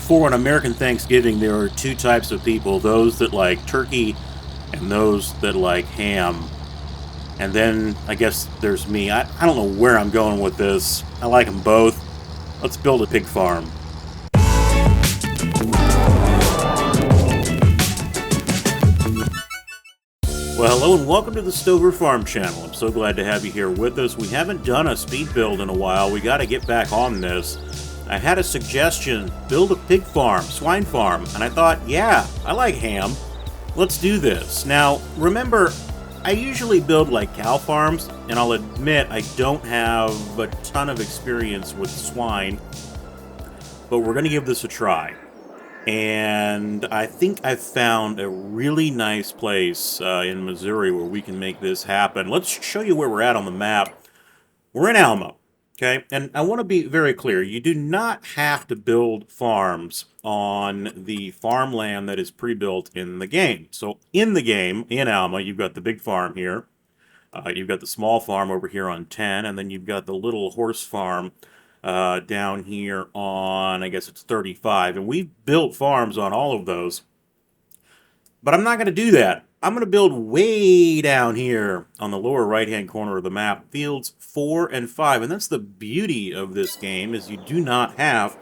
for an American Thanksgiving, there are two types of people: those that like turkey and those that like ham. And then I guess there's me. I don't know where I'm going with this. I like them both. Let's build a pig farm. Well, hello and welcome to the Stover Farm channel. I'm so glad to have you here with us. We haven't done a speed build in a while. We got to get back on this. I had a suggestion: build a pig farm, swine farm, and I thought, yeah, I like ham. Let's do this. Now, remember, I usually build like cow farms, and I'll admit I don't have a ton of experience with swine, but we're going to give this a try. And I think I've found a really nice place in Missouri where we can make this happen. Let's show you where we're at on the map. We're in Alma, okay? And I want to be very clear. You do not have to build farms on the farmland that is pre-built in the game. So in the game, in Alma, you've got the big farm here. You've got the small farm over here on 10, and then you've got the little horse farm down here on, I guess it's 35. And we've built farms on all of those. But I'm not going to do that. I'm going to build way down here on the lower right-hand corner of the map, fields 4 and 5. And that's the beauty of this game, is you do not have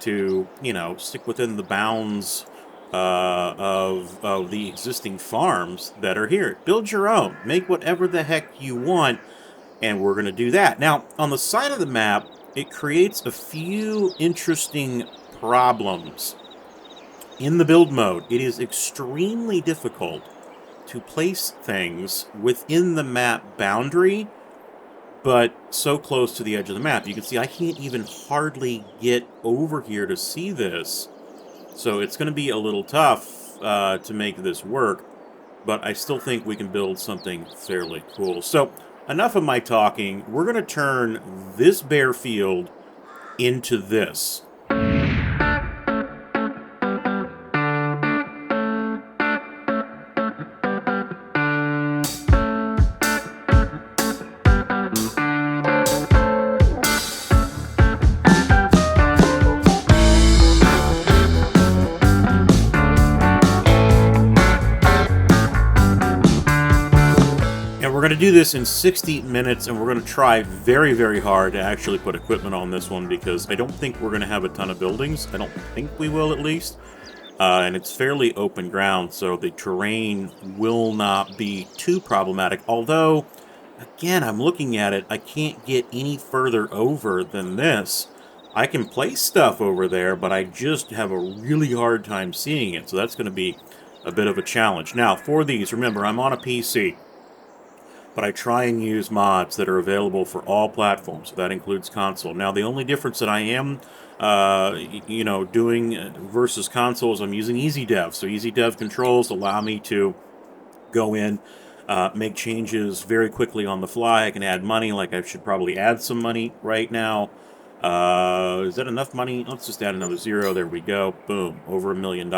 to, stick within the bounds of the existing farms that are here. Build your own. Make whatever the heck you want, and we're going to do that. Now, on the side of the map, it creates a few interesting problems. In the build mode, it is extremely difficult to place things within the map boundary, but so close to the edge of the map. You can see I can't even hardly get over here to see this. So it's going to be a little tough to make this work, but I still think we can build something fairly cool. So enough of my talking. We're going to turn this bare field into this. We're going to do this in 60 minutes, and we're going to try very, very hard to actually put equipment on this one, because I don't think we're going to have a ton of buildings. I don't think we will, at least. And it's fairly open ground, so the terrain will not be too problematic. Although, again, I'm looking at it, I can't get any further over than this. I can place stuff over there, but I just have a really hard time seeing it, so that's going to be a bit of a challenge. Now, for these, remember, I'm on a PC. But I try and use mods that are available for all platforms. So that includes console. Now, the only difference that I am, doing versus console is I'm using EasyDev. So EasyDev controls allow me to go in, make changes very quickly on the fly. I can add money, like I should probably add some money right now. Is that enough money? Let's just add another 0. There we go. Boom. Over $1 million.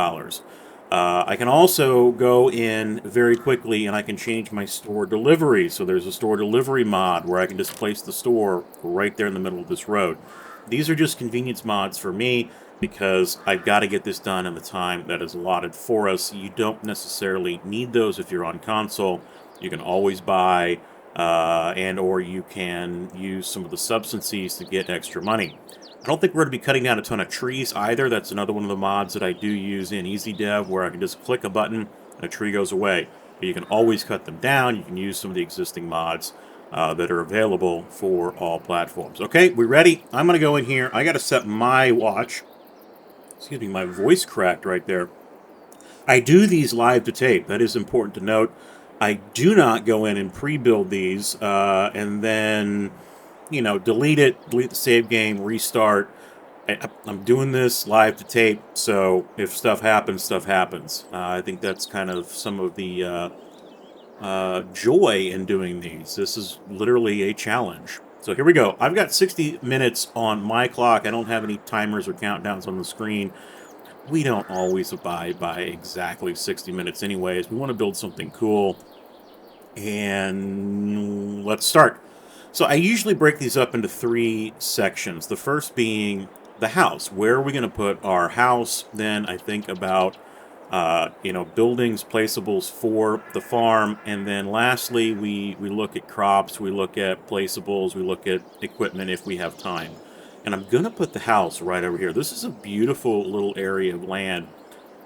I can also go in very quickly and I can change my store delivery. So there's a store delivery mod where I can just place the store right there in the middle of this road. These are just convenience mods for me because I've got to get this done in the time that is allotted for us. You don't necessarily need those if you're on console. You can always buy and or you can use some of the substances to get extra money. I don't think we're going to be cutting down a ton of trees either. That's another one of the mods that I do use in EasyDev, where I can just click a button and a tree goes away. But you can always cut them down. You can use some of the existing mods that are available for all platforms. Okay, we ready? I'm going to go in here. I got to set my watch. Excuse me, my voice cracked right there. I do these live to tape. That is important to note. I do not go in and pre-build these and then delete the save game, restart. I'm doing this live to tape, so if stuff happens, stuff happens. I think that's kind of some of the joy in doing these. This is literally a challenge. So here we go. I've got 60 minutes on my clock. I don't have any timers or countdowns on the screen. We don't always abide by exactly 60 minutes anyways. We want to build something cool. And let's start. So I usually break these up into 3 sections. The first being the house. Where are we going to put our house? Then I think about, buildings, placeables for the farm. And then lastly, we look at crops, we look at placeables, we look at equipment if we have time. And I'm going to put the house right over here. This is a beautiful little area of land.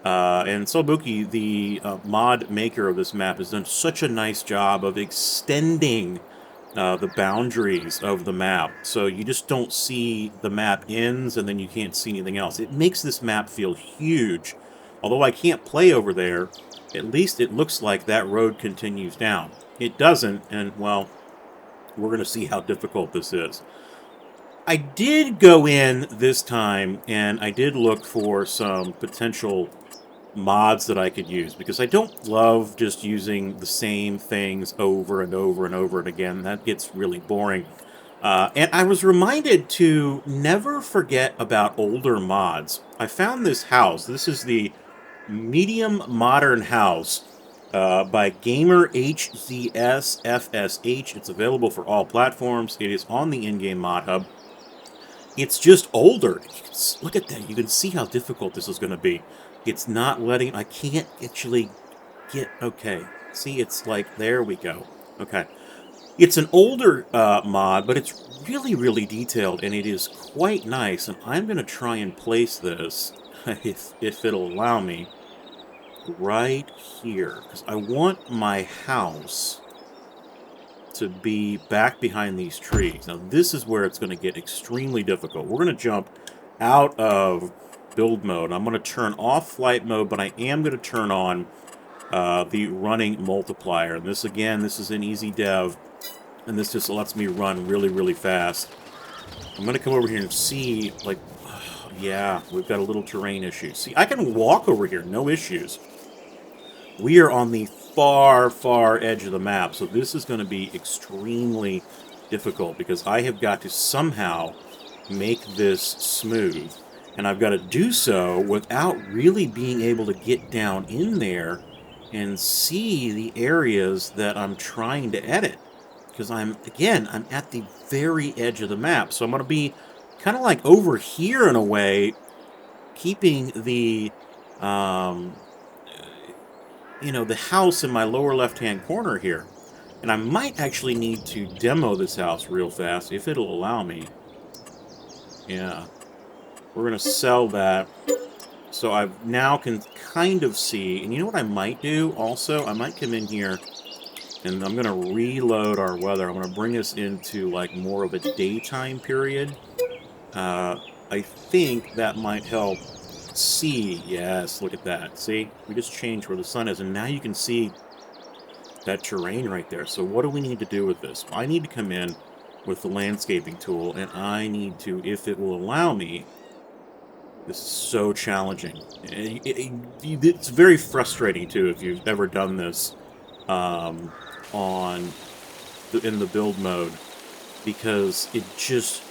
And Solbuki, the mod maker of this map, has done such a nice job of extending the boundaries of the map. So you just don't see the map ends and then you can't see anything else. It makes this map feel huge. Although I can't play over there, at least it looks like that road continues down. It doesn't, and well, we're going to see how difficult this is. I did go in this time and I did look for some potential mods that I could use, because I don't love just using the same things over and over and over and again. That gets really boring. And I was reminded to never forget about older mods. I found this house. This is the Medium Modern House by Gamer HZS FSH. It's available for all platforms. It is on the in-game mod hub. It's just older. Look at that. You can see how difficult this is going to be. It's not letting... I can't actually get... Okay. See, it's like... There we go. Okay. It's an older mod, but it's really, really detailed, and it is quite nice. And I'm going to try and place this, if it'll allow me, right here. Because I want my house to be back behind these trees. Now, this is where it's going to get extremely difficult. We're going to jump out of build mode. I'm going to turn off flight mode, but I am going to turn on the running multiplier. And this, again, this is an easy dev, and this just lets me run really, really fast. I'm going to come over here and see, like, yeah, we've got a little terrain issue. See, I can walk over here, no issues. We are on the far, far edge of the map, so this is going to be extremely difficult because I have got to somehow make this smooth. And I've got to do so without really being able to get down in there and see the areas that I'm trying to edit. Because I'm at the very edge of the map. So I'm going to be kind of like over here in a way, keeping the, the house in my lower left-hand corner here. And I might actually need to demo this house real fast, if it'll allow me. Yeah. We're going to sell that. So I now can kind of see, and you know what I might do also? I might come in here, and I'm going to reload our weather. I'm going to bring us into, like, more of a daytime period. I think that might help see. Yes, look at that. See? We just changed where the sun is, and now you can see that terrain right there. So what do we need to do with this? I need to come in with the landscaping tool, and I need to, if it will allow me... This is so challenging. It's very frustrating, too, if you've ever done this in the build mode, because it just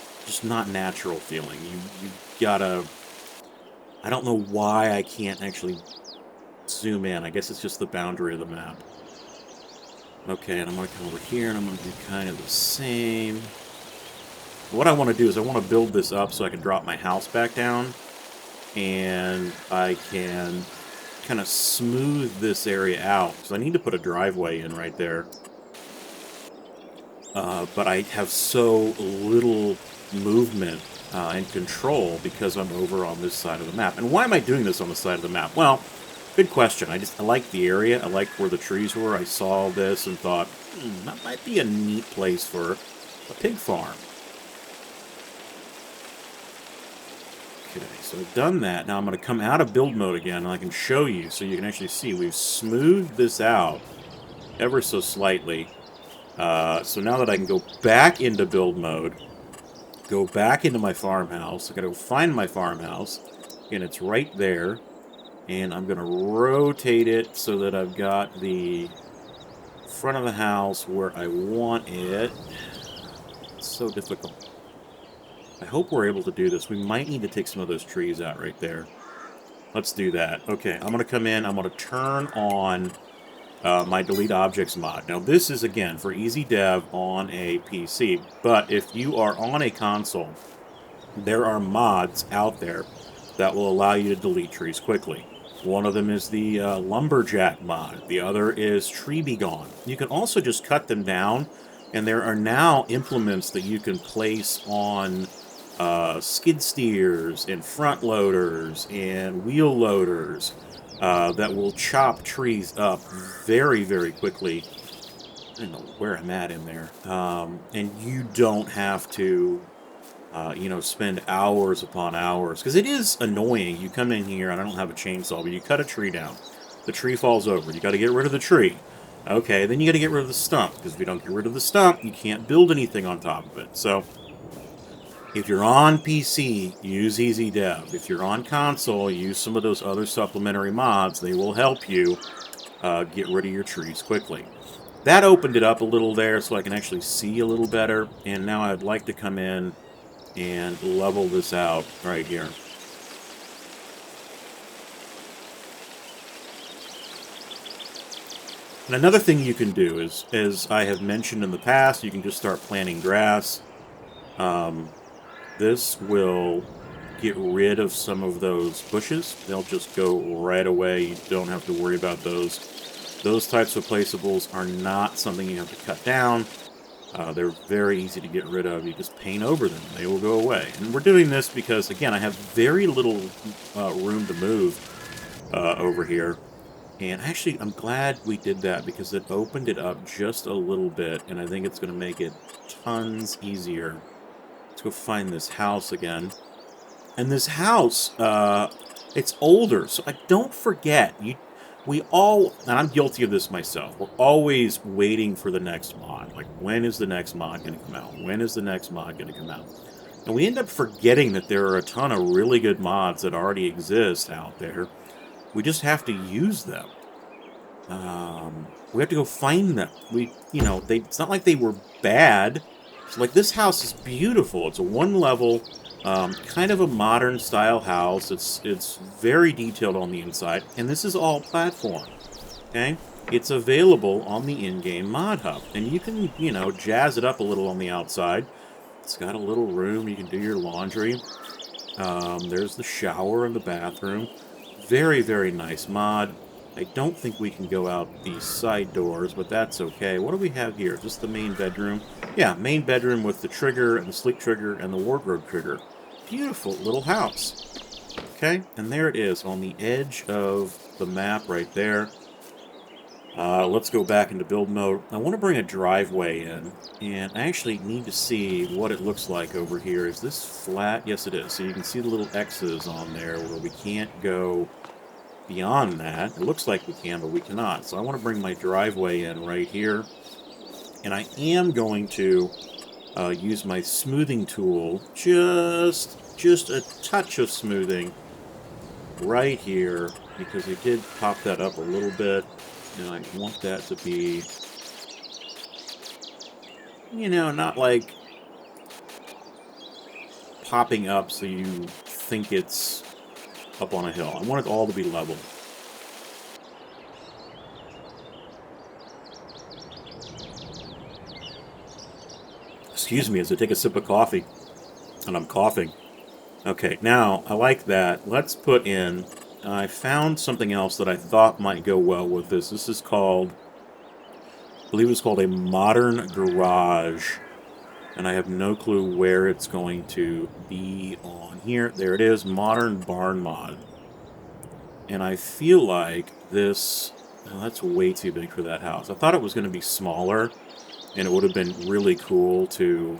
not natural feeling. You gotta... I don't know why I can't actually zoom in. I guess it's just the boundary of the map. Okay, and I'm going to come over here, and I'm going to do kind of the same. What I want to do is I want to build this up so I can drop my house back down, and I can kind of smooth this area out, because I need to put a driveway in right there. But I have so little movement and control because I'm over on this side of the map. And why am I doing this on the side of the map? Well, good question. I like the area. I like where the trees were. I saw this and thought, that might be a neat place for a pig farm. Okay, so I've done that. Now I'm going to come out of build mode again, and I can show you so you can actually see. We've smoothed this out ever so slightly. So now that I can go back into build mode, go back into my farmhouse, I got to find my farmhouse, and it's right there. And I'm going to rotate it so that I've got the front of the house where I want it. It's so difficult. I hope we're able to do this. We might need to take some of those trees out right there. Let's do that. Okay, I'm going to come in. I'm going to turn on my Delete Objects mod. Now, this is, again, for easy dev on a PC. But if you are on a console, There are mods out there that will allow you to delete trees quickly. One of them is the lumberjack mod. The other is tree be gone. You can also just cut them down, and there are now implements that you can place on skid steers and front loaders and wheel loaders that will chop trees up very, very quickly. I don't know where I'm at in there. And you don't have to spend hours upon hours. Because it is annoying. You come in here, and I don't have a chainsaw, but you cut a tree down. The tree falls over. You got to get rid of the tree. Okay, then you got to get rid of the stump. Because if you don't get rid of the stump, you can't build anything on top of it. So, if you're on PC, use EasyDev. If you're on console, use some of those other supplementary mods. They will help you get rid of your trees quickly. That opened it up a little there so I can actually see a little better. And now I'd like to come in and level this out right here. And another thing you can do is, as I have mentioned in the past, you can just start planting grass. This will get rid of some of those bushes. They'll just go right away. You don't have to worry about those. Those types of placeables are not something you have to cut down. They're very easy to get rid of. You just paint over them. They will go away. And we're doing this because, again, I have very little room to move over here. And actually, I'm glad we did that because it opened it up just a little bit. And I think it's going to make it tons easier. Let's go find this house again. And this house, it's older. So I don't forget. We all, and I'm guilty of this myself, we're always waiting for the next mod. Like, when is the next mod going to come out? When is the next mod going to come out? And we end up forgetting that there are a ton of really good mods that already exist out there. We just have to use them. We have to go find them. It's not like they were bad. So, like, this house is beautiful. It's a one-level, kind of a modern style house. It's very detailed on the inside, and this is all platform. Okay, it's available on the in-game mod hub, and you can jazz it up a little on the outside. It's got a little room you can do your laundry. There's the shower and the bathroom. Very, very nice mod. I don't think we can go out these side doors, but that's okay. What do we have here? Just the main bedroom? Yeah, main bedroom with the trigger and the sleep trigger and the wardrobe trigger. Beautiful little house. Okay, and there it is on the edge of the map right there. Let's go back into build mode. I want to bring a driveway in, and I actually need to see what it looks like over here. Is this flat? Yes, it is. So you can see the little X's on there where we can't go beyond that. It looks like we can, but we cannot. So I want to bring my driveway in right here. And I am going to use my smoothing tool, just a touch of smoothing right here, because I did pop that up a little bit. And I want that to be, not like popping up so you think it's up on a hill. I want it all to be level. Excuse me as I take a sip of coffee, and I'm coughing. Okay, now, I like that. Let's put in, I found something else that I thought might go well with this. This is called, I believe it's called a modern garage. And I have no clue where it's going to be on here. There it is, modern barn mod. And I feel like this, oh, that's way too big for that house. I thought it was going to be smaller, and it would have been really cool to,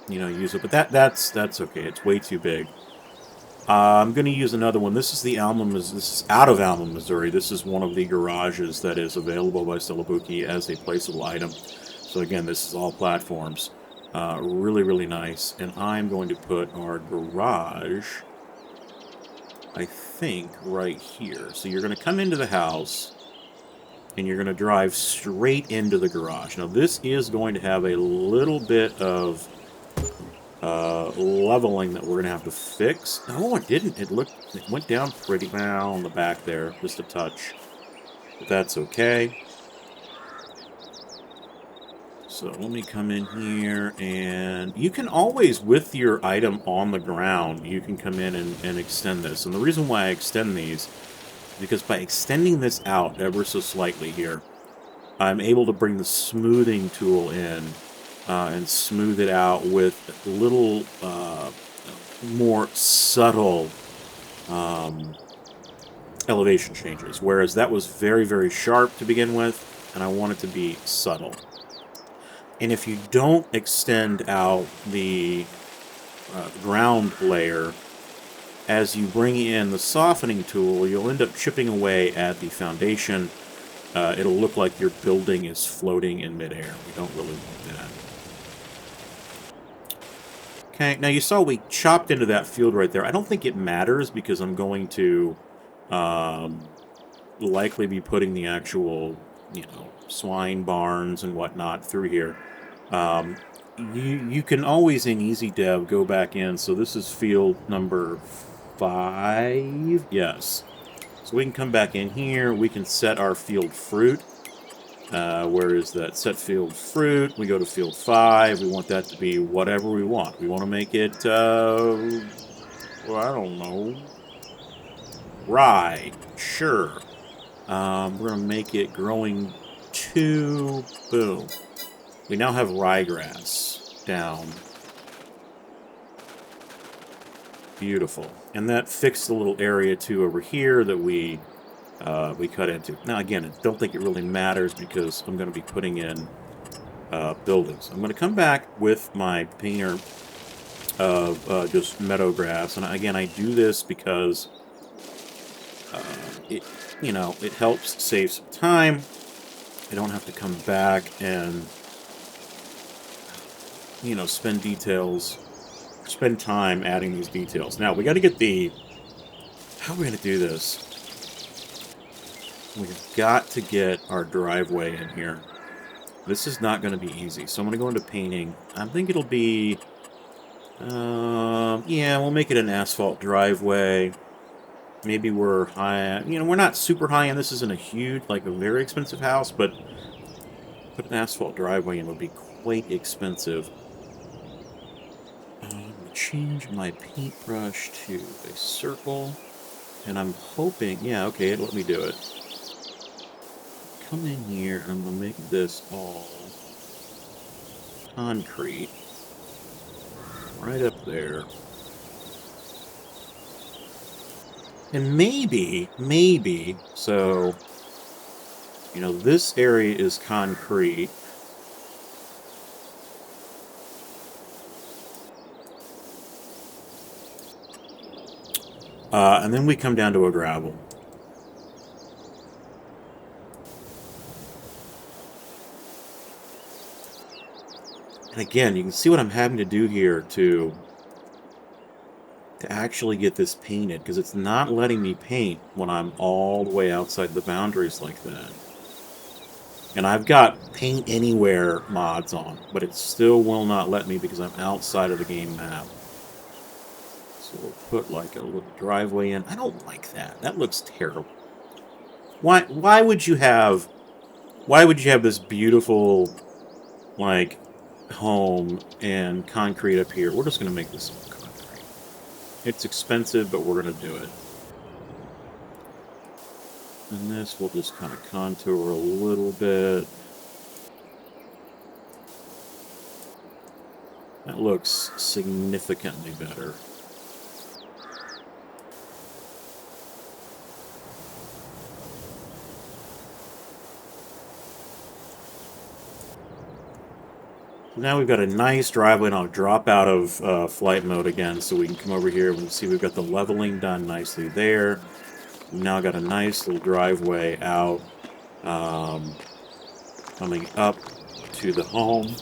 use it. But that's okay. It's way too big. I'm going to use another one. This is this is out of Alma, Missouri. This is one of the garages that is available by Stillabuki as a placeable item. So again, this is all platforms. Really, really nice. And I'm going to put our garage, I think, right here. So you're going to come into the house, and you're going to drive straight into the garage. Now, this is going to have a little bit of leveling that we're going to have to fix. No, it didn't. It went down pretty well on the back there, just a touch. But that's okay. So let me come in here, and you can always, with your item on the ground, you can come in and extend this. And the reason why I extend these is because by extending this out ever so slightly here, I'm able to bring the smoothing tool in and smooth it out with little more subtle elevation changes. Whereas that was very, very sharp to begin with, and I want it to be subtle. And if you don't extend out the ground layer, as you bring in the softening tool, you'll end up chipping away at the foundation. It'll look like your building is floating in midair. We don't really want that. Okay, now you saw we chopped into that field right there. I don't think it matters because I'm going to likely be putting the actual, swine barns and whatnot through here. You can always in Easy Dev go back in. So this is field number 5. Yes. So we can come back in here. We can set our field fruit. Where is that? Set field fruit. We go to field 5. We want that to be whatever we want. We want to make it, well, I don't know. Rye. Sure. We're going to make it growing 2. Boom. We now have ryegrass down. Beautiful. And that fixed the little area too over here that we cut into. Now again, I don't think it really matters because I'm going to be putting in buildings. I'm going to come back with my painter of just meadow grass. And again, I do this because it helps save some time. I don't have to come back and spend time adding these details. Now, we got to get how are we going to do this? We've got to get our driveway in here. This is not going to be easy. So I'm going to go into painting. I think it'll be, yeah, we'll make it an asphalt driveway. Maybe we're high, we're not super high, and this isn't a huge, a very expensive house, but put an asphalt driveway in would be quite expensive. Change my paintbrush to a circle, and I'm hoping, yeah, okay, it'll let me do it. Come in here, and I'm going to make this all concrete, right up there. And maybe, so, this area is concrete. And then we come down to a gravel. And again, you can see what I'm having to do here to actually get this painted, because it's not letting me paint when I'm all the way outside the boundaries like that. And I've got Paint Anywhere mods on, but it still will not let me because I'm outside of the game map. So we'll put a little driveway in. I don't like that. That looks terrible. Why would you have this beautiful home and concrete up here? We're just going to make this all concrete. It's expensive, but we're going to do it. And this we'll just kind of contour a little bit. That looks significantly better. Now we've got a nice driveway, and I'll drop out of flight mode again so we can come over here and see we've got the leveling done nicely there. We've now got a nice little driveway out, coming up to the home.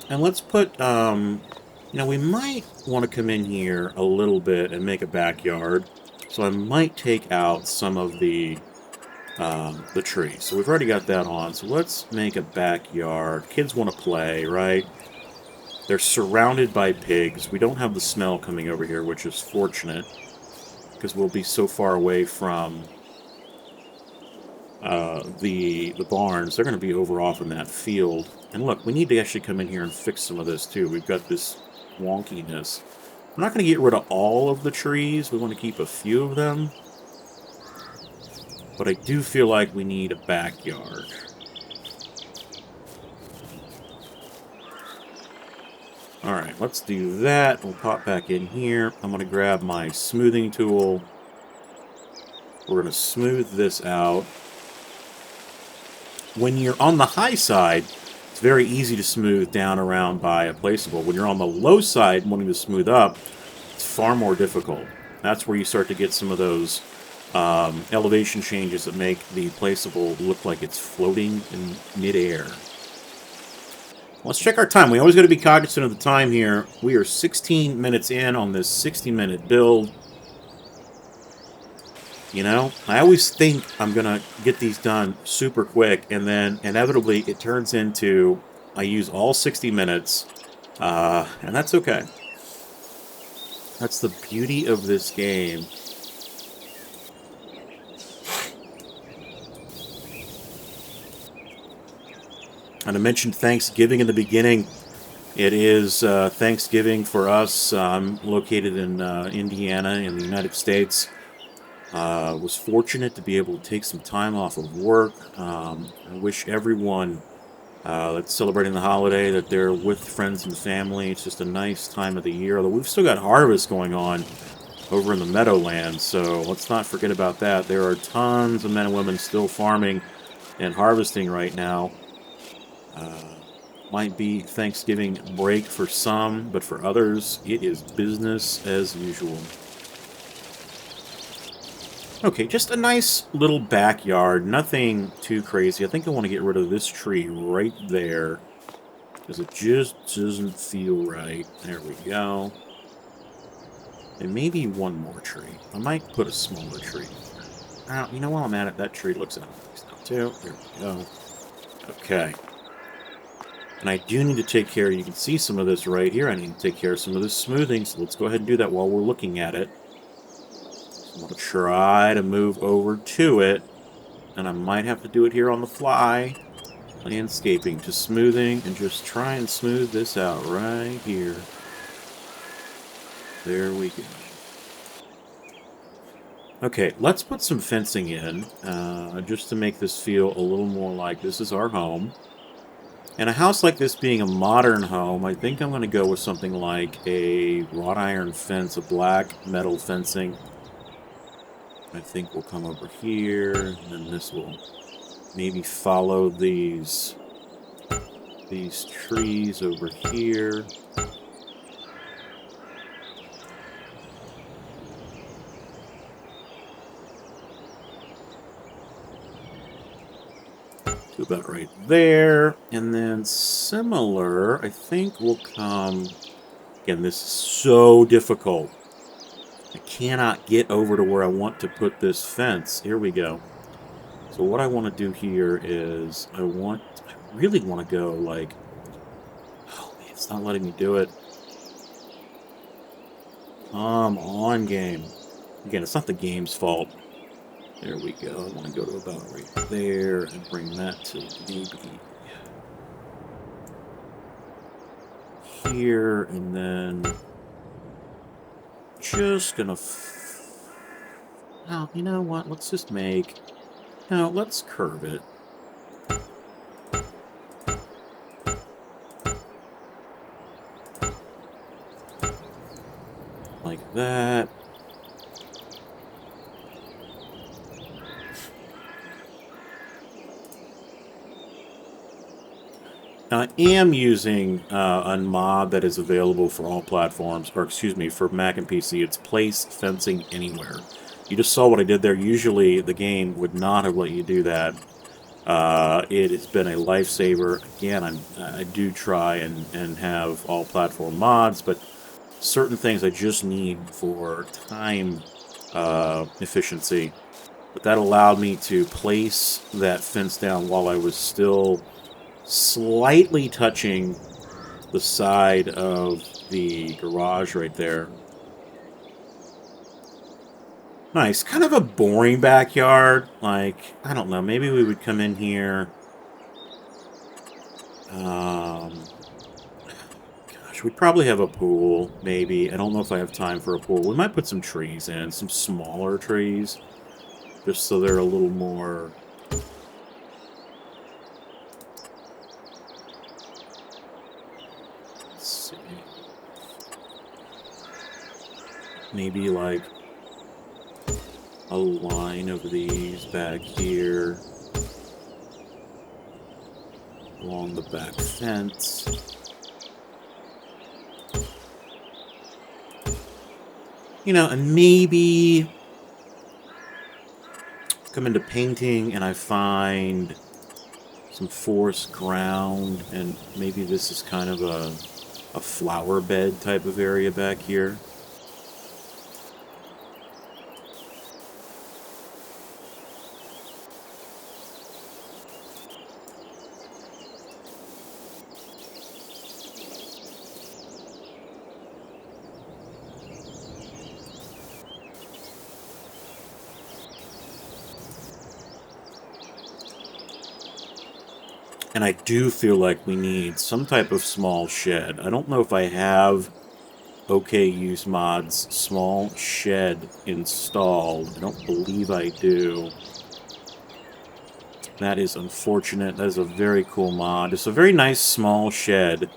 And let's put, we might want to come in here a little bit and make a backyard. So I might take out some of the trees. So we've already got that on. So let's make a backyard. Kids want to play, right? They're surrounded by pigs. We don't have the smell coming over here, which is fortunate, because we'll be so far away from the barns. They're going to be over off in that field. And look, we need to actually come in here and fix some of this, too. We've got this wonkiness. We're not going to get rid of all of the trees. We want to keep a few of them. But I do feel like we need a backyard. Alright, let's do that. We'll pop back in here. I'm going to grab my smoothing tool. We're going to smooth this out. When you're on the high side, it's very easy to smooth down around by a placeable. When you're on the low side, wanting to smooth up, it's far more difficult. That's where you start to get some of those elevation changes that make the placeable look like it's floating in midair. Let's check our time. We always got to be cognizant of the time here. We are 16 minutes in on this 60-minute build. You know, I always think I'm going to get these done super quick, and then inevitably it turns into I use all 60 minutes, and that's okay. That's the beauty of this game. And I mentioned Thanksgiving in the beginning. It is Thanksgiving for us. I'm located in Indiana in the United States. Was fortunate to be able to take some time off of work. I wish everyone that's celebrating the holiday that they're with friends and family. It's just a nice time of the year. Although we've still got harvest going on over in the Meadowlands, so let's not forget about that. There are tons of men and women still farming and harvesting right now. Might be Thanksgiving break for some, but for others, it is business as usual. Okay, just a nice little backyard. Nothing too crazy. I think I want to get rid of this tree right there, because it just doesn't feel right. There we go. And maybe one more tree. I might put a smaller tree. You know, while I'm at it, that tree looks out nice now, too. There we go. Okay. And I do need to take care, you can see some of this right here. I need to take care of some of this smoothing, so let's go ahead and do that while we're looking at it. So I'm going to try to move over to it, and I might have to do it here on the fly. Landscaping to smoothing, and just try and smooth this out right here. There we go. Okay, let's put some fencing in, just to make this feel a little more like this is our home. And a house like this being a modern home, I think I'm going to go with something like a wrought iron fence, a black metal fencing. I think we'll come over here, and then this will maybe follow these trees over here. About right there, and then similar, I think will come, again, this is so difficult. I cannot get over to where I want to put this fence. Here we go. So what I want to do here is, I really want to go like, oh man, it's not letting me do it. Come on, game. Again, it's not the game's fault. There we go. I want to go to about right there and bring that to maybe here, and then just gonna. Oh, you know what? Let's just make. No, let's curve it. Like that. Now, I am using a mod that is available for all platforms, or excuse me, for Mac and PC. It's Place Fencing Anywhere. You just saw what I did there. Usually, the game would not have let you do that. It has been a lifesaver. Again, I do try and have all platform mods, but certain things I just need for time efficiency. But that allowed me to place that fence down while I was still slightly touching the side of the garage right there. Nice. Kind of a boring backyard. Like, I don't know, maybe we would come in here. Um, Gosh, we'd probably have a pool, maybe. I don't know if I have time for a pool. We might put some trees in, some smaller trees, just so they're a little more... Let's see. Maybe like a line of these back here along the back fence. You know, and maybe come into painting and I find some forest ground, and maybe this is kind of a flower bed type of area back here. And I do feel like we need some type of small shed. I don't know if I have OK Use Mod's small shed installed. I don't believe I do. That is unfortunate. That is a very cool mod. It's a very nice small shed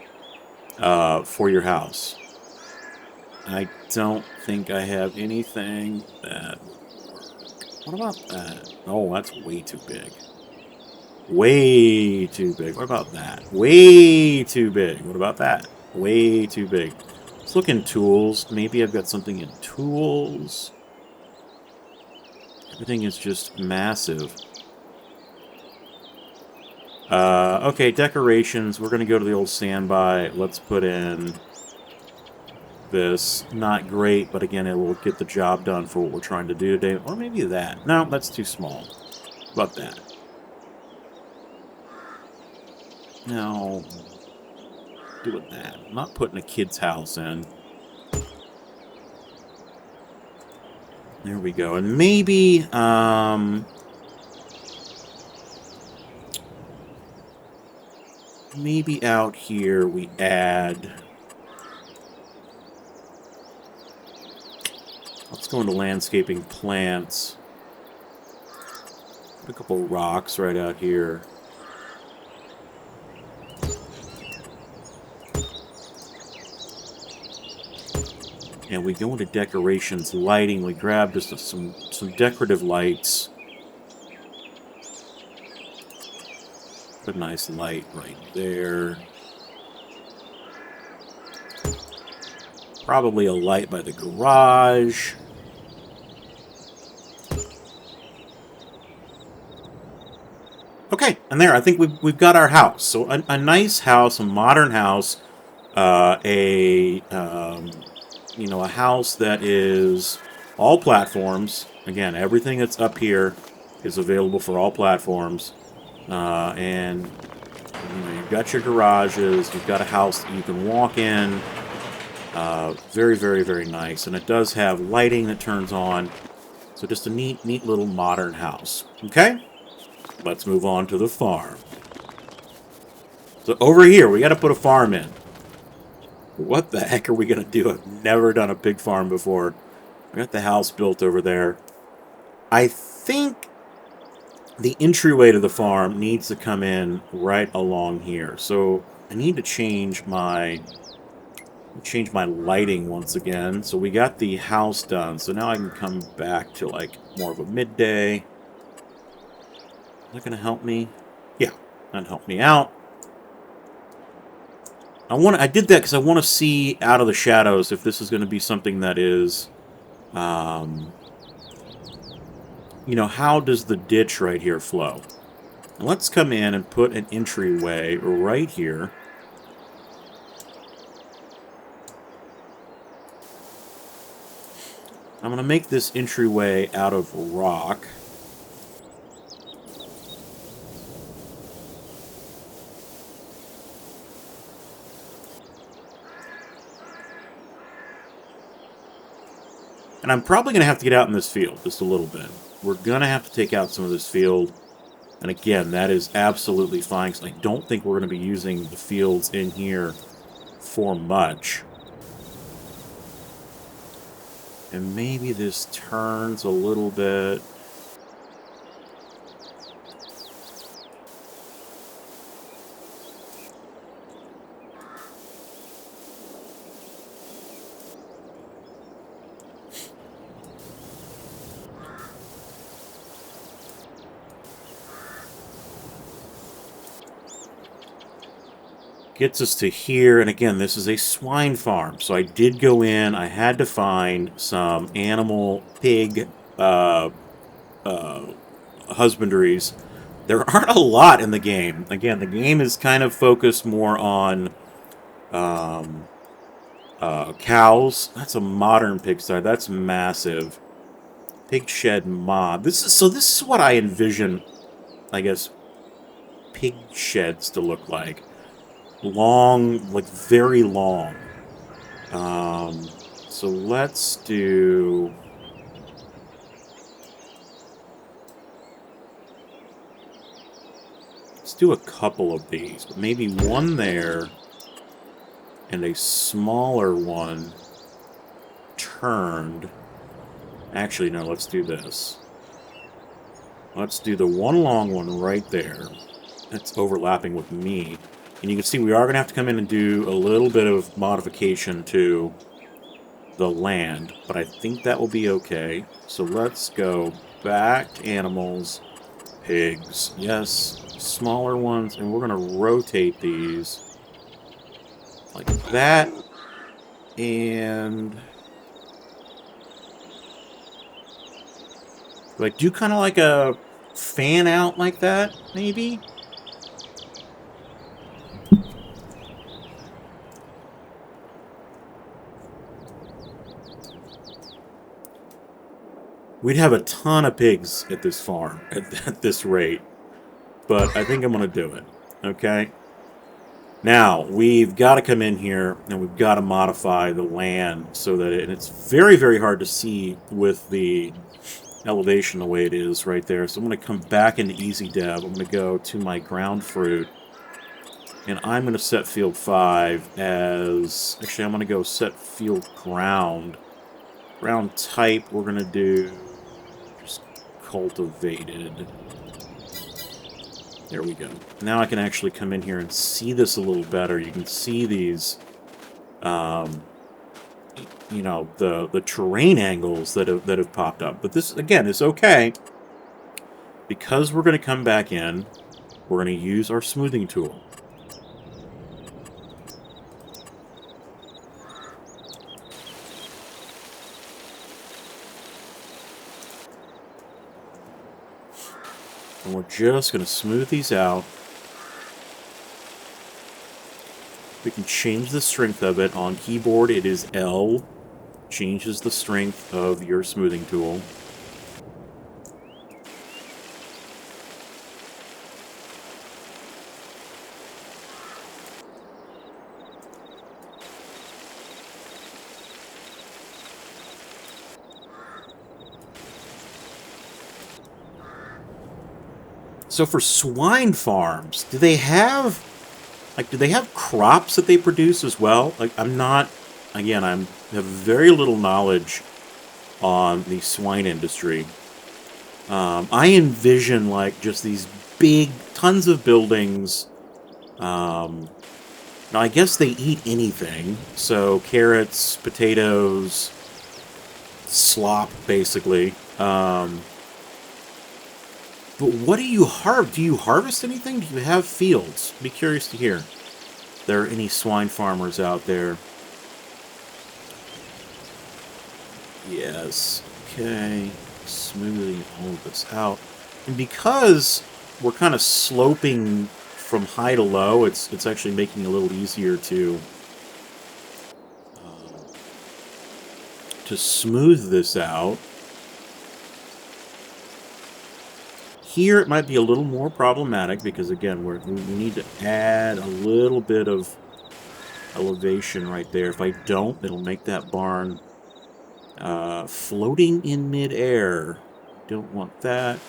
for your house. I don't think I have anything that... What about that? Oh, that's way too big. Way too big. What about that? Way too big. What about that? Way too big. Let's look in tools. Maybe I've got something in tools. Everything is just massive. Okay, decorations. We're going to go to the old standby. Let's put in this. Not great, but again, it will get the job done for what we're trying to do today. Or maybe that. No, that's too small. How about that? No. Doing that. I'm not putting a kid's house in. There we go. And maybe, maybe out here we add... Let's go into landscaping plants. Put a couple rocks right out here. And we go into decorations, lighting. We grab just some decorative lights. Put a nice light right there. Probably a light by the garage. Okay, and there, I think we've got our house. So a nice house, a modern house, you know, a house that is all platforms. Again, everything that's up here is available for all platforms. And you know, you've got your garages, you've got a house that you can walk in. Very, very, very nice. And it does have lighting that turns on. So just a neat little modern house. Okay? Let's move on to the farm. So over here, we got to put a farm in. What the heck are we going to do? I've never done a pig farm before. I got the house built over there. I think the entryway to the farm needs to come in right along here. So I need to change my lighting once again. So we got the house done. So now I can come back to like more of a midday. Is that going to help me? Yeah, that'll help me out. I did that because I want to see out of the shadows if this is going to be something that is, you know, how does the ditch right here flow? And let's come in and put an entryway right here. I'm going to make this entryway out of rock. And I'm probably going to have to get out in this field just a little bit. We're going to have to take out some of this field. And again, that is absolutely fine, because I don't think we're going to be using the fields in here for much. And maybe this turns a little bit. Gets us to here, and again, this is a swine farm. So I did go in, I had to find some animal pig husbandries. There aren't a lot in the game. Again, the game is kind of focused more on cows. That's a modern pigsty. That's massive. Pigshed mob. This is what I envision, I guess, pig sheds to look like. Long, like very long. So let's do... Let's do a couple of these. But maybe one there and a smaller one turned. Actually, no, let's do this. Let's do the one long one right there. That's overlapping with me. And you can see we are going to have to come in and do a little bit of modification to the land, but I think that will be okay. So let's go back to animals, pigs, yes, smaller ones, and we're going to rotate these like that, and like do kind of like a fan out like that, maybe? We'd have a ton of pigs at this farm, at this rate. But I think I'm going to do it. Okay? Now, we've got to come in here, and we've got to modify the land so that and it's very, very hard to see with the elevation the way it is right there. So I'm going to come back into Easy Dev. I'm going to go to my ground fruit. And I'm going to set field 5 as... Actually, I'm going to go set field ground. Ground type, we're going to do... just cultivated. There we go. Now I can actually come in here and see this a little better. You can see these, you know, the terrain angles that have popped up. But this, again, is okay. Because we're going to come back in, we're going to use our smoothing tool. And we're just going to smooth these out. We can change the strength of it. On keyboard, it is L. Changes the strength of your smoothing tool. So for swine farms, do they have crops that they produce as well? Like, I'm not, again, I have very little knowledge on the swine industry. I envision, like, just these big, tons of buildings. Now, I guess they eat anything. So, carrots, potatoes, slop, basically. But what do you harvest? Do you harvest anything? Do you have fields? Be curious to hear. If there are any swine farmers out there. Yes. Okay. Smoothing all of this out. And because we're kind of sloping from high to low, it's actually making it a little easier to smooth this out. Here it might be a little more problematic because, again, we need to add a little bit of elevation right there. If I don't, it'll make that barn floating in midair. Don't want that.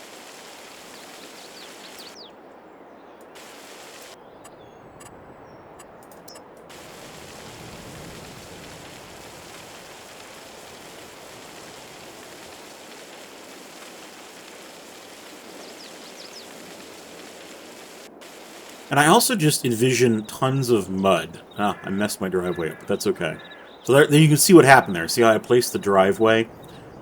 And I also just envision tons of mud. Ah, I messed my driveway up, but that's okay. So there you can see what happened there. See how I placed the driveway,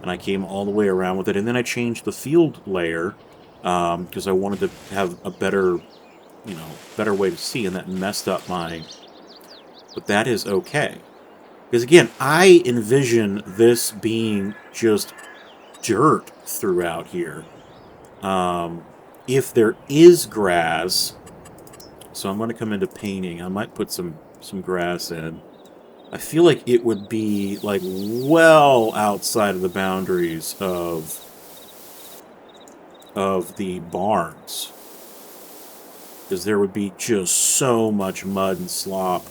and I came all the way around with it, and then I changed the field layer because I wanted to have a better, better way to see, and that messed up my. But that is okay. Because again, I envision this being just dirt throughout here. If there is grass, so I'm going to come into painting. I might put some grass in. I feel like it would be like well outside of the boundaries of the barns, because there would be just so much mud and slop.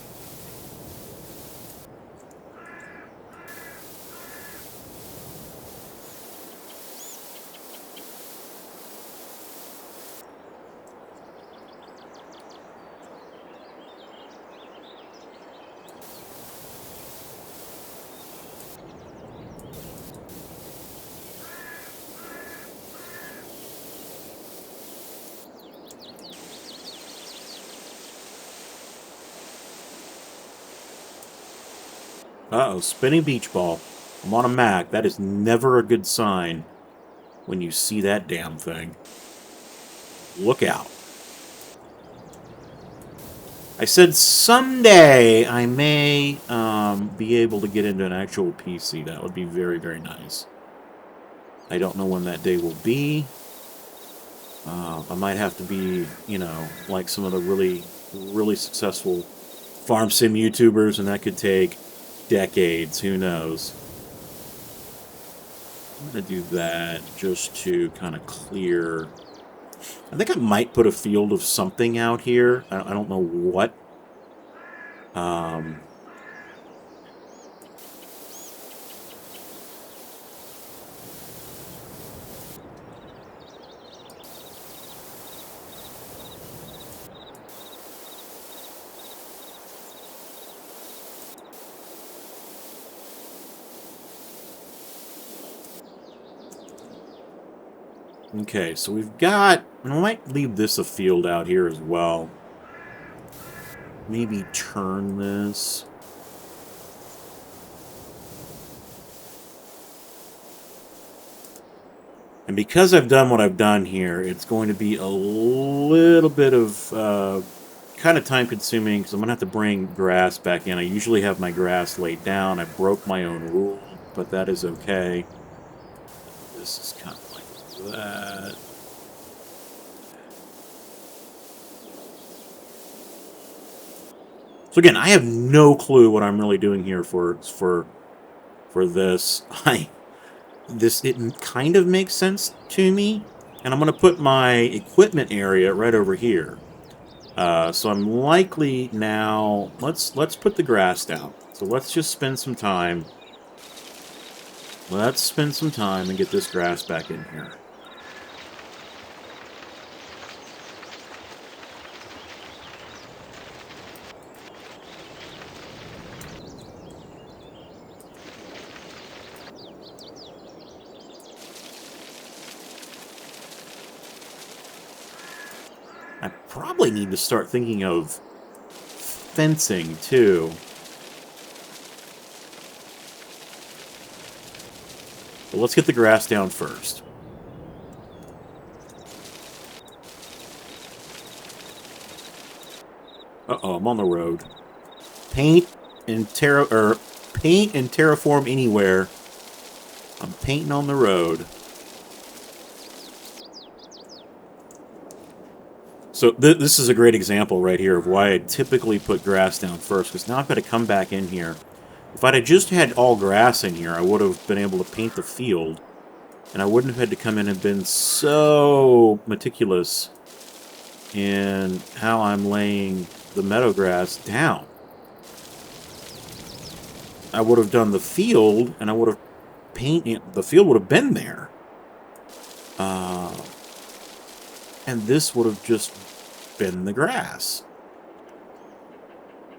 Uh-oh, spinning beach ball. I'm on a Mac. That is never a good sign when you see that damn thing. Look out. I said someday I may be able to get into an actual PC. That would be very, very nice. I don't know when that day will be. I might have to be, like some of the really, really successful farm sim YouTubers, and that could take decades. Who knows? I'm going to do that just to kind of clear. I think I might put a field of something out here. I don't know what. Um, okay, so we've got. And I might leave this a field out here as well. Maybe turn this. And because I've done what I've done here, it's going to be a little bit of kind of time consuming because I'm going to have to bring grass back in. I usually have my grass laid down. I broke my own rule, but that is okay. This is kind of like that. So again, I have no clue what I'm really doing here for this. It kind of makes sense to me, and I'm going to put my equipment area right over here. So I'm likely now. Let's put the grass down. So let's just spend some time. Let's spend some time and get this grass back in here. I probably need to start thinking of fencing too. But let's get the grass down first. Uh-oh, I'm on the road. Paint and terraform anywhere. I'm painting on the road. So this is a great example right here of why I typically put grass down first, because now I've got to come back in here. If I'd have just had all grass in here, I would have been able to paint the field, and I wouldn't have had to come in and been so meticulous in how I'm laying the meadow grass down. I would have done the field, and I would have painted. The field would have been there. And this would have just been the grass.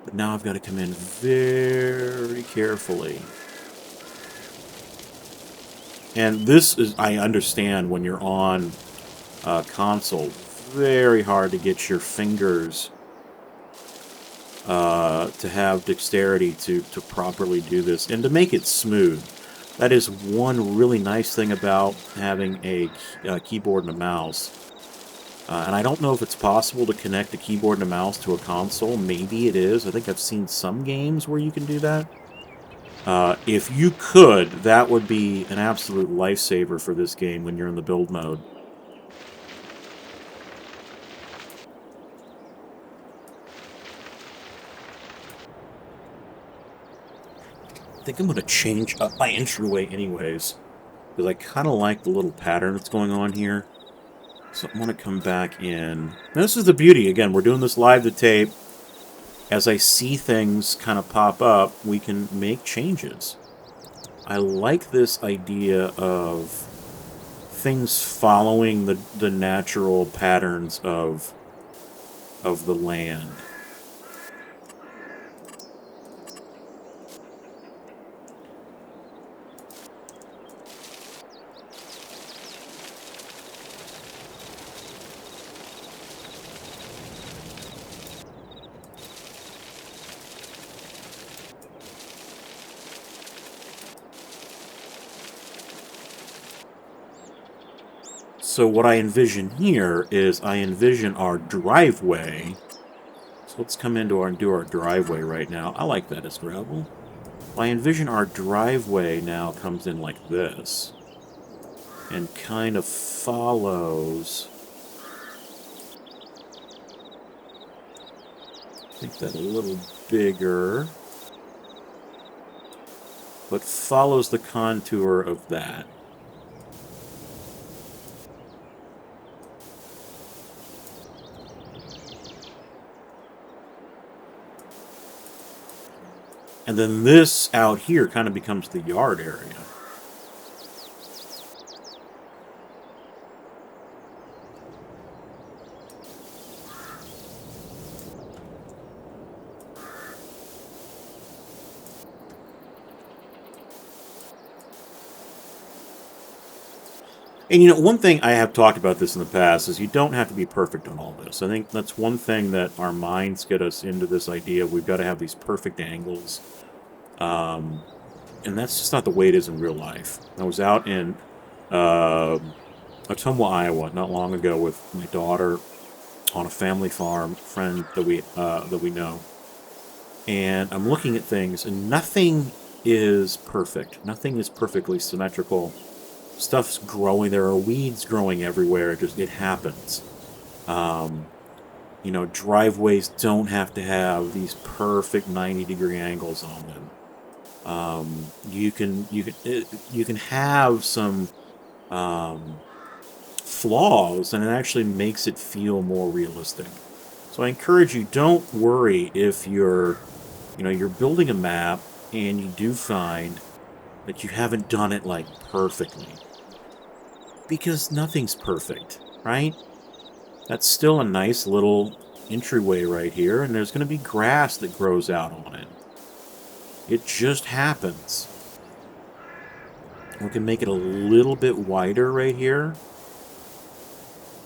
But now I've got to come in very carefully. And this is, I understand when you're on console, very hard to get your fingers to have dexterity to properly do this and to make it smooth. That is one really nice thing about having a keyboard and a mouse. And I don't know if it's possible to connect a keyboard and a mouse to a console. Maybe it is. I think I've seen some games where you can do that. If you could, that would be an absolute lifesaver for this game when you're in the build mode. I think I'm going to change up my entryway anyways, because I kind of like the little pattern that's going on here. So I'm going to come back in. Now, this is the beauty. Again, we're doing this live to tape. As I see things kind of pop up, we can make changes. I like this idea of things following the natural patterns of the land. So what I envision here is I envision our driveway. So let's come into our and do our driveway right now. I like that as gravel. I envision our driveway now comes in like this and kind of follows. Make that a little bigger, but follows the contour of that. And then this out here kind of becomes the yard area. And, you know, one thing I have talked about this in the past is you don't have to be perfect on all this. I think that's one thing that our minds get us into this idea of we've got to have these perfect angles. And that's just not the way it is in real life. I was out in Ottumwa, Iowa, not long ago with my daughter on a family farm, friend that we know. And I'm looking at things, and nothing is perfect. Nothing is perfectly symmetrical. Stuff's growing. There are weeds growing everywhere. It happens. You know, driveways don't have to have these perfect 90-degree angles on them. You can have some flaws, and it actually makes it feel more realistic. So I encourage you, don't worry if you're building a map and you do find that you haven't done it like perfectly. Because nothing's perfect, right? That's still a nice little entryway right here, and there's going to be grass that grows out on it. It just happens. We can make it a little bit wider right here.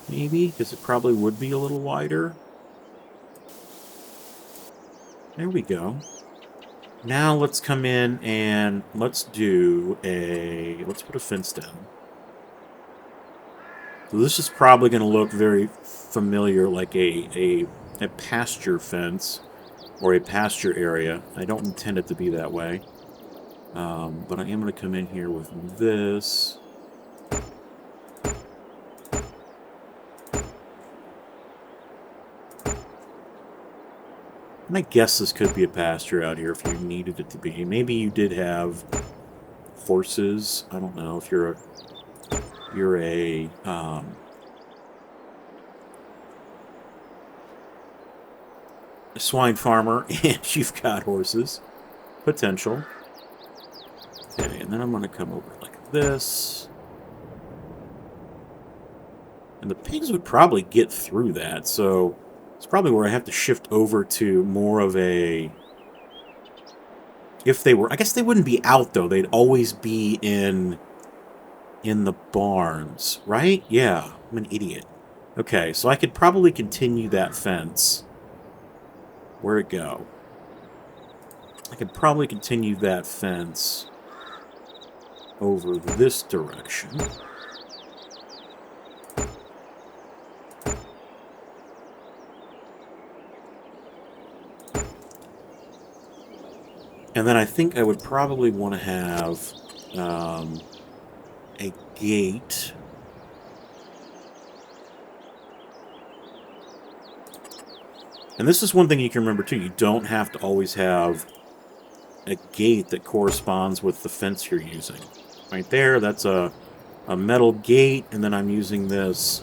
Maybe, because it probably would be a little wider. There we go. Now let's come in and let's put a fence down. So this is probably going to look very familiar, like a pasture fence or a pasture area. I don't intend it to be that way. But I am going to come in here with this. And I guess this could be a pasture out here if you needed it to be. Maybe you did have horses. I don't know if you're a swine farmer and you've got horses. Potential. Okay, and then I'm going to come over like this. And the pigs would probably get through that, so it's probably where I have to shift over to more of a... If they were... I guess they wouldn't be out, though. They'd always be in the barns, right? Yeah, I'm an idiot. Okay, so I could probably continue that fence. Where'd it go? I could probably continue that fence over this direction. And then I think I would probably want to have a gate. And this is one thing you can remember too. You don't have to always have a gate that corresponds with the fence you're using. Right there, that's a metal gate, and then I'm using this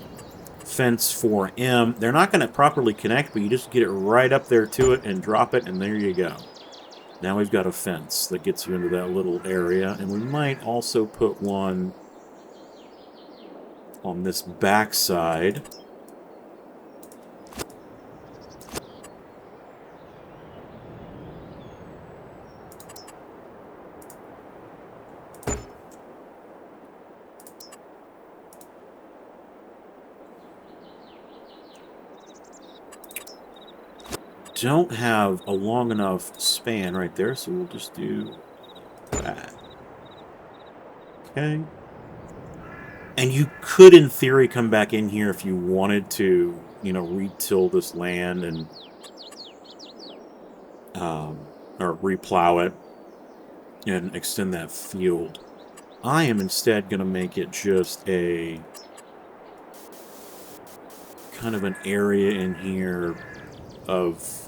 fence 4M. They're not going to properly connect, but you just get it right up there to it and drop it, and there you go. Now we've got a fence that gets you into that little area, and we might also put one on this back side. Don't have a long enough span right there, so we'll just do that. Okay. And you could, in theory, come back in here if you wanted to, you know, re-till this land and or replow it and extend that field. I am instead going to make it just a kind of an area in here of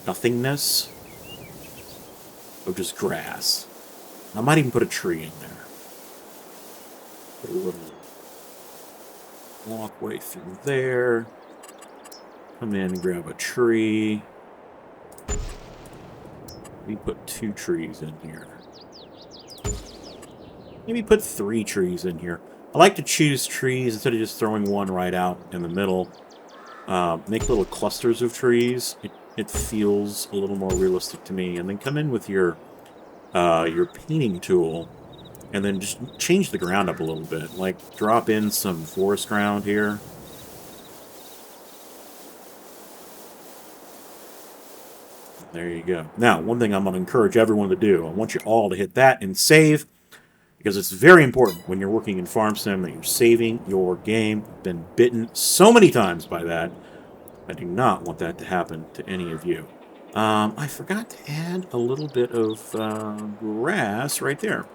nothingness, of just grass. I might even put a tree in there. Put a little walkway through there. Come in and grab a tree. Maybe put 2 trees in here. Maybe put 3 trees in here. I like to choose trees instead of just throwing one right out in the middle. Make little clusters of trees. It feels a little more realistic to me. And then come in with your painting tool, and then just change the ground up a little bit. Like, drop in some forest ground here. There you go. Now, one thing I'm going to encourage everyone to do, I want you all to hit that and save, because it's very important when you're working in Farm Sim that you're saving your game. Been bitten so many times by that. I do not want that to happen to any of you. I forgot to add a little bit of grass right there.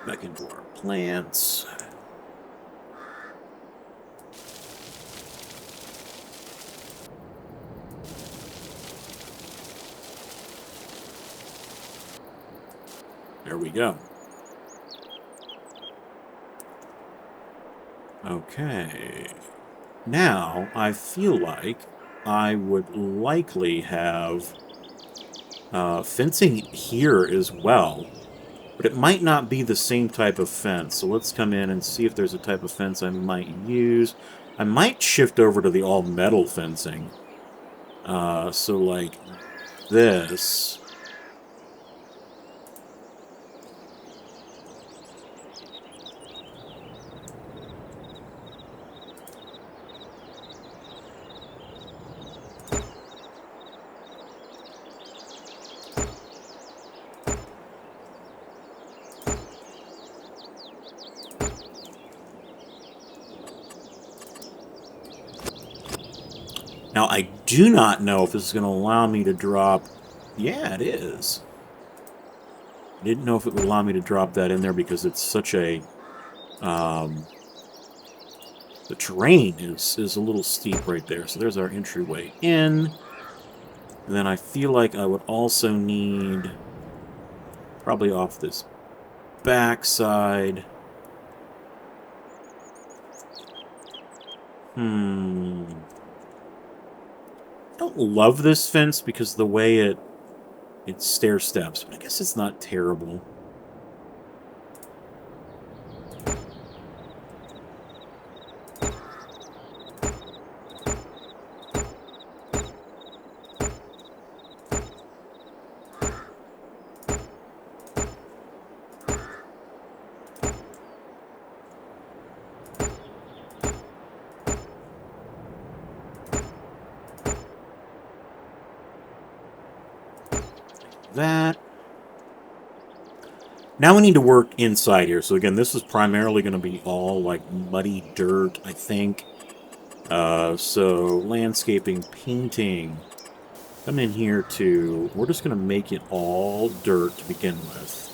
Back into our plants. There we go. Okay. Now, I feel like I would likely have fencing here as well. But it might not be the same type of fence. So let's come in and see if there's a type of fence I might use. I might shift over to the all-metal fencing. So like this. Now, I do not know if this is going to allow me to drop... Yeah, it is. I didn't know if it would allow me to drop that in there because it's such a... the terrain is a little steep right there. So there's our entryway in. And then I feel like I would also need... probably off this back side. I don't love this fence because the way it stair steps, but I guess it's not terrible. that. Now we need to work inside here. So again, this is primarily going to be all like muddy dirt, I think. So landscaping, painting. Come in here to... We're just going to make it all dirt to begin with.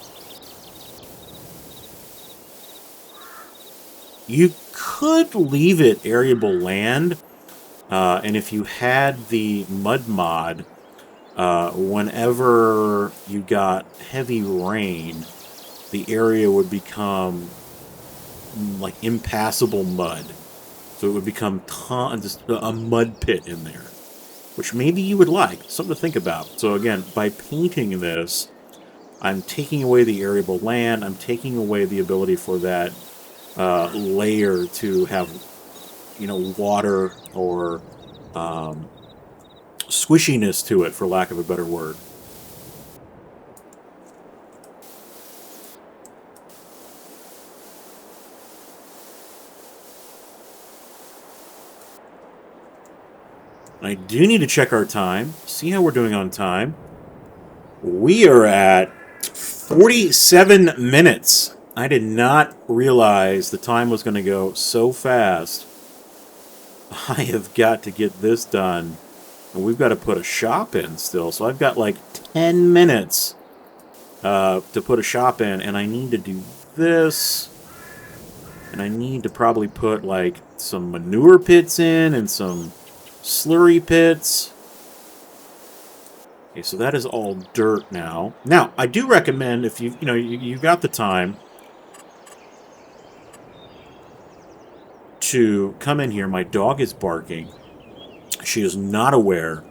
You could leave it arable land, and if you had the mud mod, whenever you got heavy rain, the area would become like impassable mud. So it would become just a mud pit in there, which maybe you would like. Something to think about. So again, by painting this, I'm taking away the arable land. I'm taking away the ability for that layer to have, water or squishiness to it, for lack of a better word. I do need to check our time, see how we're doing on time. We are at 47 minutes. I did not realize the time was going to go so fast. I have got to get this done. And we've got to put a shop in still. So I've got like 10 minutes to put a shop in. And I need to do this. And I need to probably put like some manure pits in and some slurry pits. Okay, so that is all dirt now. Now, I do recommend if you've got the time to come in here. My dog is barking. She is not aware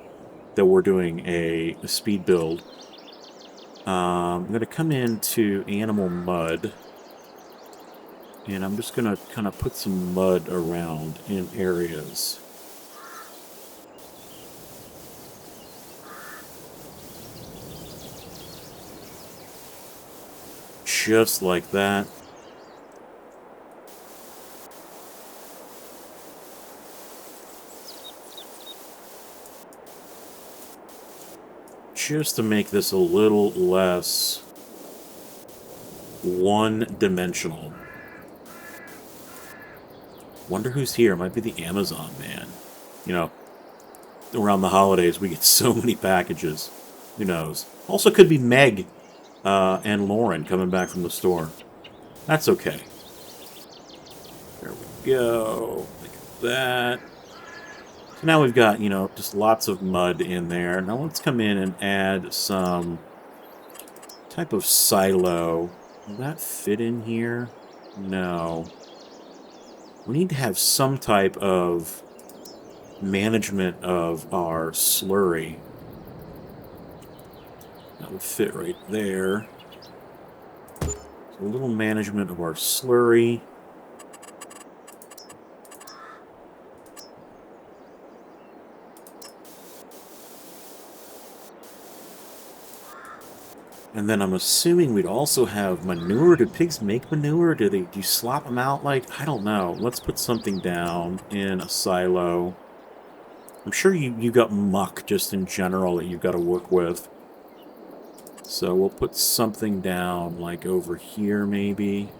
that we're doing a speed build. I'm going to come into animal mud. And I'm just going to kind of put some mud around in areas. Just like that. Just to make this a little less one-dimensional. Wonder who's here. Might be the Amazon man. Around the holidays we get so many packages. Who knows? Also could be Meg and Lauren coming back from the store. That's okay. There we go. Like that. So now we've got, just lots of mud in there. Now let's come in and add some type of silo. Will that fit in here? No. We need to have some type of management of our slurry. That would fit right there. So a little management of our slurry. And then I'm assuming we'd also have manure. Do pigs make manure? Do you slop them out like? I don't know. Let's put something down in a silo. I'm sure you got muck just in general that you've got to work with. So we'll put something down like over here maybe.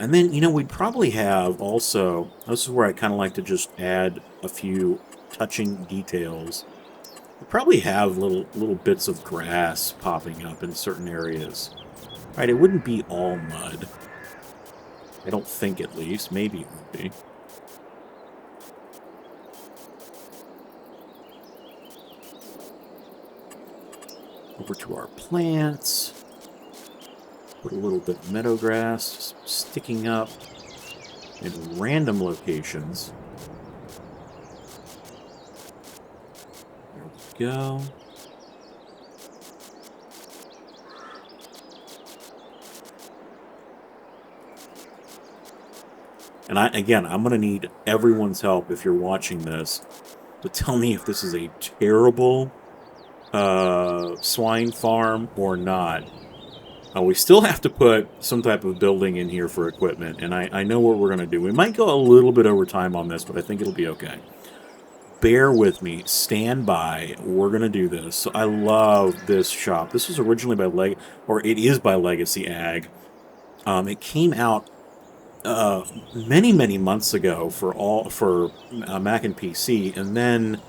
And then, we'd probably have also, this is where I kind of like to just add a few touching details. We'd probably have little bits of grass popping up in certain areas. Right, it wouldn't be all mud. I don't think, at least. Maybe it would be. Over to our plants. Put a little bit of meadow grass just sticking up in random locations. There we go. And I'm going to need everyone's help if you're watching this to tell me if this is a terrible swine farm or not. We still have to put some type of building in here for equipment, and I know what we're going to do. We might go a little bit over time on this, but I think it'll be okay. Bear with me. Stand by. We're going to do this. So I love this shop. This was originally by it is by Legacy Ag. It came out many, many months ago for Mac and PC, and then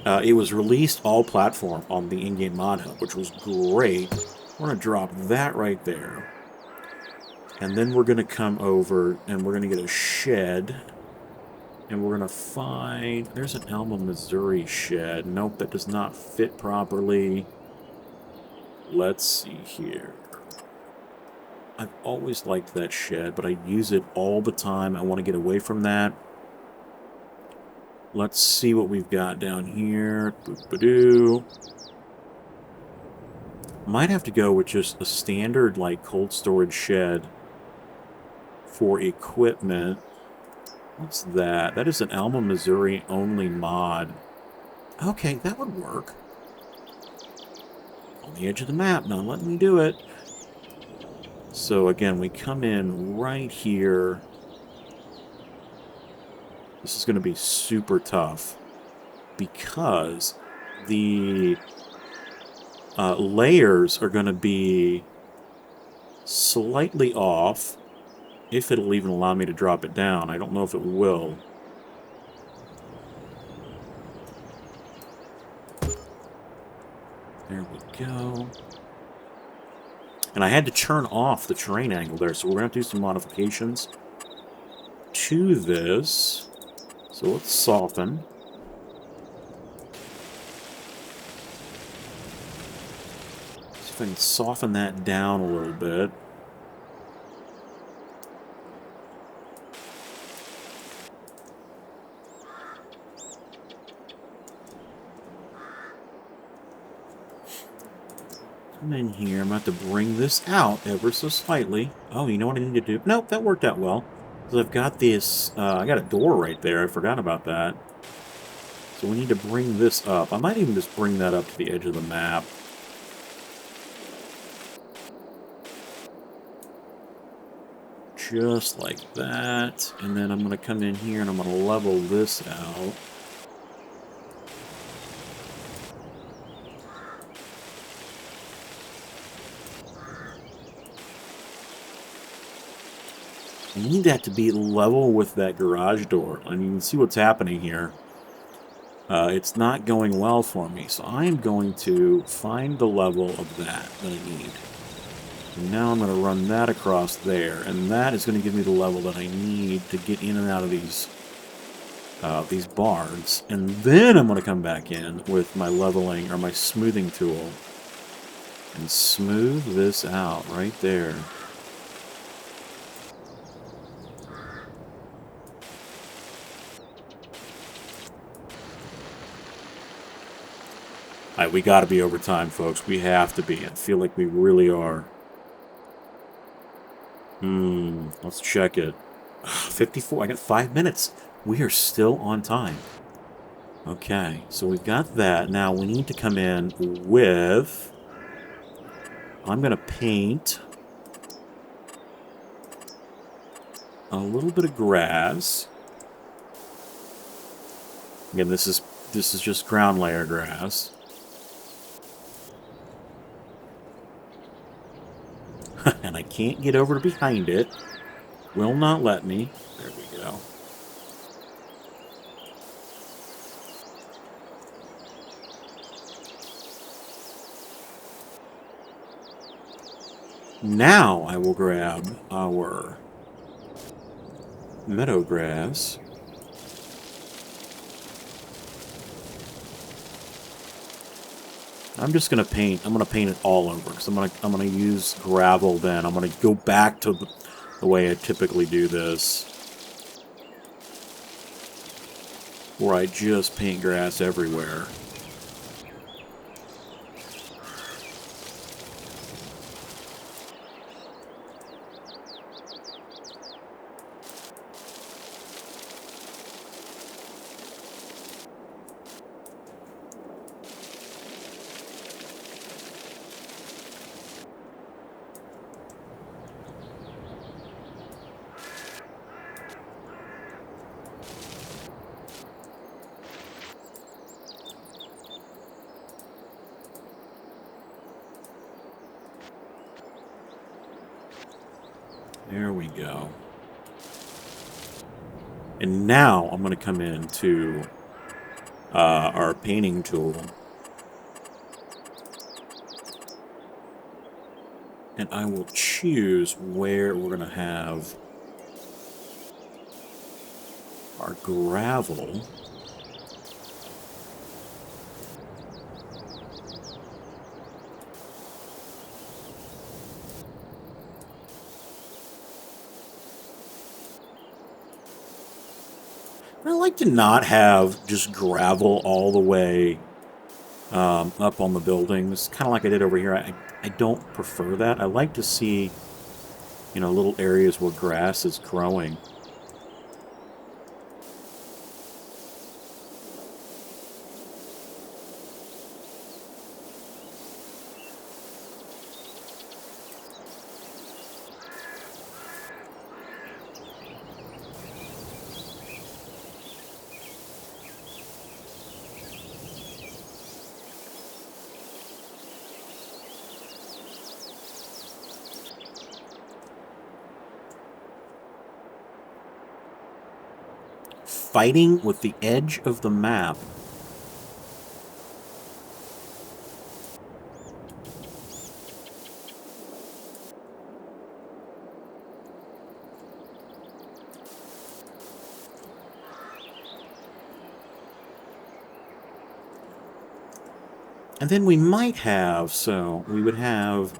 it was released all platform on the in-game mod hub, which was great. We're going to drop that right there. And then we're going to come over and we're going to get a shed. And we're going to find... There's an Alma Missouri shed. Nope, that does not fit properly. Let's see here. I've always liked that shed, but I use it all the time. I want to get away from that. Let's see what we've got down here. Boop-a-doo. Might have to go with just a standard, like, cold storage shed for equipment. What's that? That is an Alma Missouri only mod. Okay, that would work. On the edge of the map, not letting me do it. So again, we come in right here. This is going to be super tough because the layers are going to be slightly off. If it'll even allow me to drop it down. I don't know if it will. There we go. And I had to turn off the terrain angle there, so we're going to have to do some modifications to this. So let's soften. See if I can soften that down a little bit. Come in here. I'm going to have to bring this out ever so slightly. Oh, you know what I need to do? Nope, that worked out well. Because I've got this... I got a door right there. I forgot about that. So we need to bring this up. I might even just bring that up to the edge of the map. Just like that. And then I'm going to come in here and I'm going to level this out. I need that to be level with that garage door. And you can see what's happening here. It's not going well for me. So I am going to find the level of that I need. And now I'm going to run that across there. And that is going to give me the level that I need to get in and out of these barns. And then I'm going to come back in with my leveling or my smoothing tool. And smooth this out right there. Alright, we gotta be over time, folks. We have to be. I feel like we really are. Let's check it. 54. I got 5 minutes. We are still on time. Okay, so we've got that. Now we need to come in with... I'm gonna paint a little bit of grass. Again, this is just ground layer grass. And I can't get over behind it. Will not let me. There we go. Now I will grab our meadow grass. I'm just gonna paint. I'm gonna paint it all over because I'm gonna use gravel. Then I'm gonna go back to the way I typically do this, where I just paint grass everywhere. There we go. And now I'm going to come into our painting tool. And I will choose where we're going to have our gravel. I like to not have just gravel all the way up on the buildings, kind of like I did over here. I don't prefer that. I like to see, you know, little areas where grass is growing. Fighting with the edge of the map. And then we might have, so we would have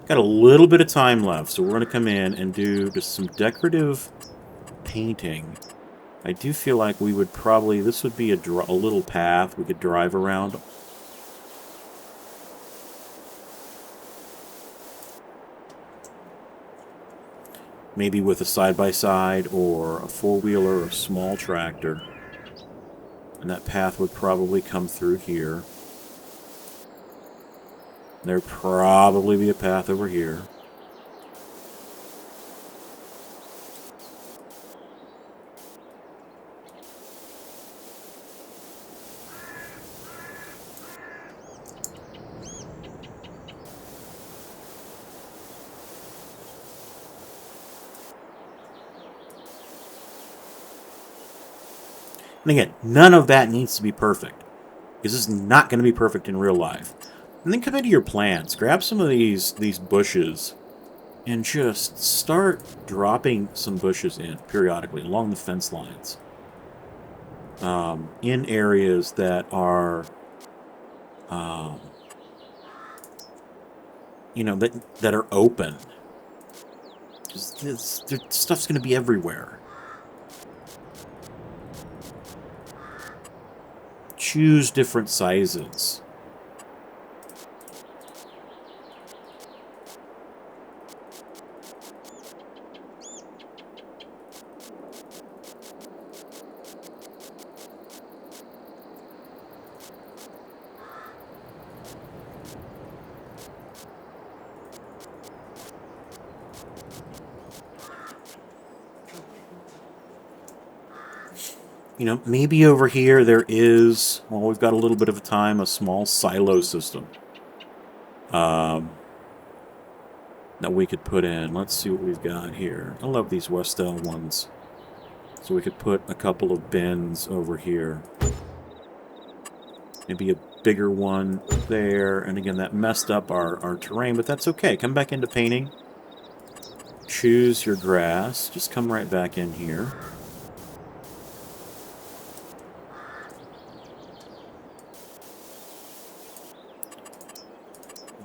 got a little bit of time left, so we're going to come in and do just some decorative painting. I do feel like we would probably, this would be a little path we could drive around. Maybe with a side-by-side or a four-wheeler or a small tractor. And that path would probably come through here. There'd probably be a path over here. And again, none of that needs to be perfect. Because this is not going to be perfect in real life. And then come into your plants. Grab some of these bushes and just start dropping some bushes in periodically along the fence lines. In areas that are, you know, that are open. Because this stuff's going to be everywhere. Choose different sizes. You know, maybe over here there is, well, we've got a little bit of time, a small silo system that we could put in. Let's see what we've got here. I love these Westell ones. So we could put a couple of bins over here. Maybe a bigger one there. And again, that messed up our terrain, but that's okay. Come back into painting. Choose your grass. Just come right back in here.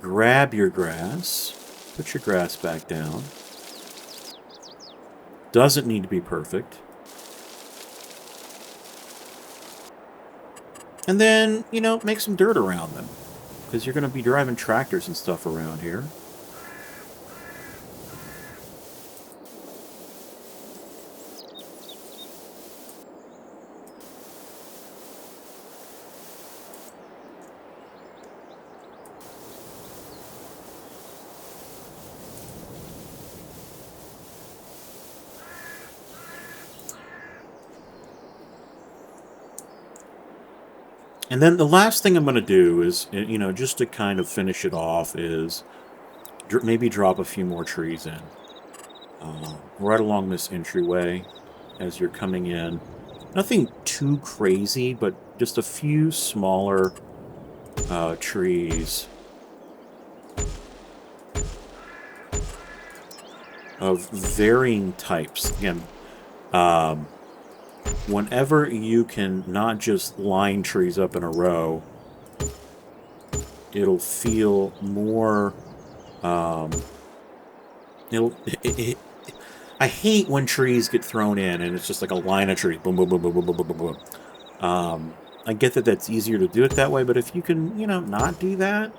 Grab your grass. Put your grass back down. Doesn't need to be perfect. And then, you know, make some dirt around them. Because you're going to be driving tractors and stuff around here. And then the last thing I'm going to do is, you know, just to kind of finish it off is maybe drop a few more trees in. right along this entryway as you're coming in. Nothing too crazy, but just a few smaller trees of varying types. Again, whenever you can not just line trees up in a row, it'll feel more. It'll. I hate when trees get thrown in and it's just like a line of trees. Boom, boom, boom, boom, boom, boom, boom, boom. I get that that's easier to do it that way, but if you can, not do that.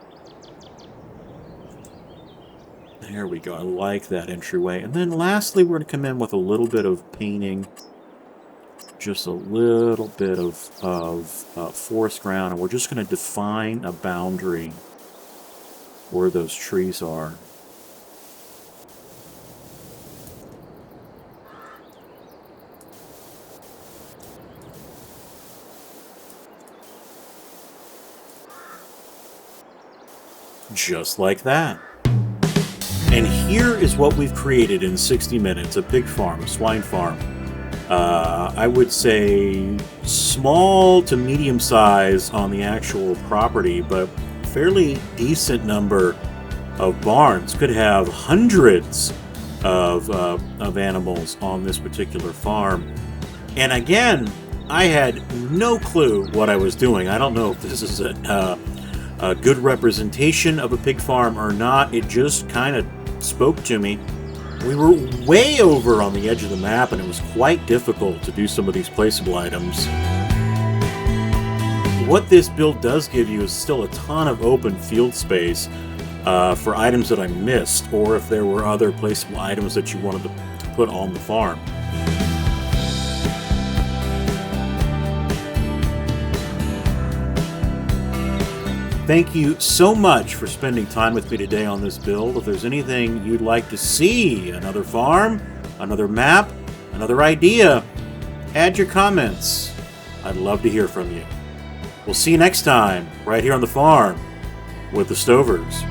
There we go. I like that entryway. And then lastly, we're going to come in with a little bit of painting. Just a little bit of forest ground. And we're just going to define a boundary where those trees are. Just like that. And here is what we've created in 60 minutes. A pig farm, a swine farm. I would say small to medium size on the actual property, but fairly decent number of barns. Could have hundreds of animals on this particular farm. And again, I had no clue what I was doing. I don't know if this is a good representation of a pig farm or not. It just kind of spoke to me. We were way over on the edge of the map, and it was quite difficult to do some of these placeable items. What this build does give you is still a ton of open field space for items that I missed, or if there were other placeable items that you wanted to put on the farm. Thank you so much for spending time with me today on this build. If there's anything you'd like to see, another farm, another map, another idea, add your comments. I'd love to hear from you. We'll see you next time, right here on the farm with the Stovers.